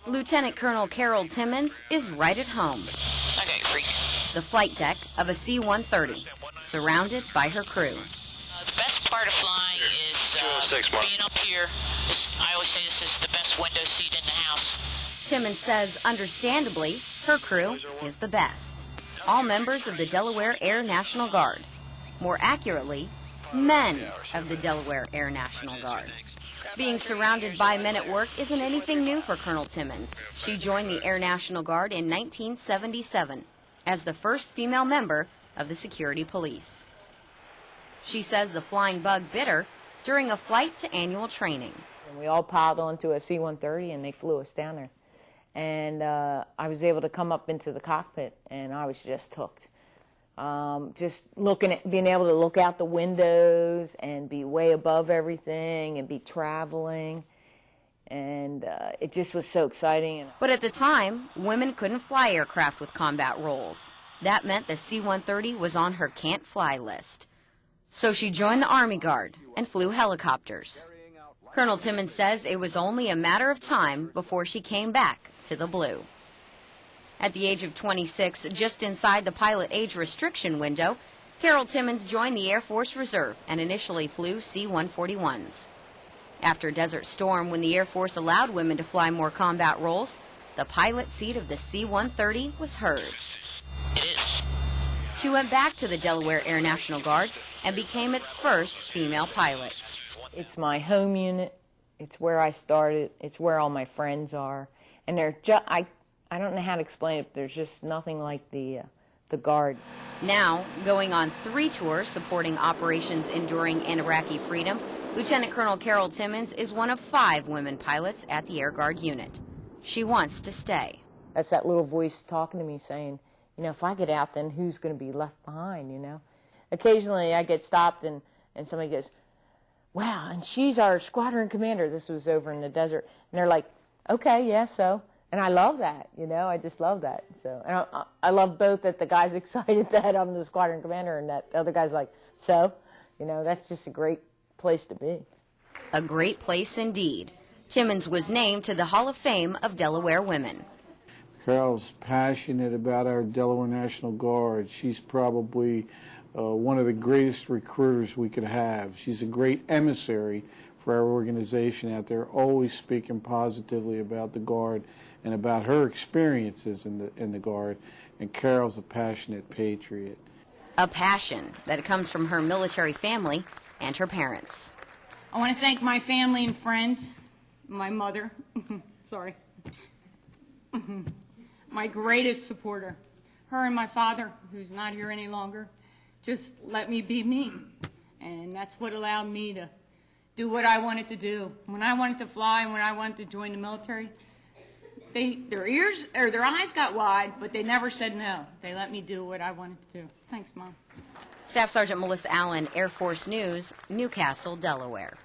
Lieutenant Colonel Carol Timmons is right at home. Okay, freak. The flight deck of a C-130, surrounded by her crew. The best part of flying is being up here. I always say this is the best window seat in the house. Timmons says, understandably, her crew is the best. All members of the Delaware Air National Guard. More accurately, men of the Delaware Air National Guard. Being surrounded by men at work isn't anything new for Colonel Timmons. She joined the Air National Guard in 1977 as the first female member of the security police. She says the flying bug bit her during a flight to annual training. And we all piled onto a C-130 and they flew us down there. And I was able to come up into the cockpit and I was just hooked. Just being able to look out the windows and be way above everything and be traveling. And it just was so exciting. But at the time, women couldn't fly aircraft with combat roles. That meant the C-130 was on her can't fly list. So she joined the Army Guard and flew helicopters. Colonel Timmons says it was only a matter of time before she came back to the blue. At the age of 26, just inside the pilot age restriction window, Carol Timmons joined the Air Force Reserve and initially flew C-141s. After Desert Storm, when the Air Force allowed women to fly more combat roles, the pilot seat of the C-130 was hers. It is. She went back to the Delaware Air National Guard and became its first female pilot. It's my home unit. It's where I started. It's where all my friends are. And they're I don't know how to explain it, but there's just nothing like the Guard. Now, going on 3 tours supporting operations enduring in Iraqi freedom, Lieutenant Colonel Carol Timmons is one of 5 women pilots at the Air Guard unit. She wants to stay. That's that little voice talking to me saying, you know, if I get out, then who's going to be left behind, you know? Occasionally I get stopped and somebody goes, wow, and she's our squadron commander. This was over in the desert. And they're like, okay, yeah, so. And I love that, you know, I just love that. So, and I love both that the guy's excited that I'm the squadron commander and that the other guy's like, so, you know, that's just a great place to be. A great place indeed. Timmons was named to the Hall of Fame of Delaware Women. Carol's passionate about our Delaware National Guard. She's probably one of the greatest recruiters we could have. She's a great emissary for our organization out there, always speaking positively about the Guard and about her experiences in the Guard. And Carol's a passionate patriot. A passion that comes from her military family and her parents. I want to thank my family and friends, my mother, sorry, my greatest supporter, her and my father, who's not here any longer, just let me be me. And that's what allowed me to do what I wanted to do. When I wanted to fly and when I wanted to join the military, their eyes got wide, but they never said no. They let me do what I wanted to do. Thanks, Mom. Staff Sergeant Melissa Allen, Air Force News, Newcastle, Delaware.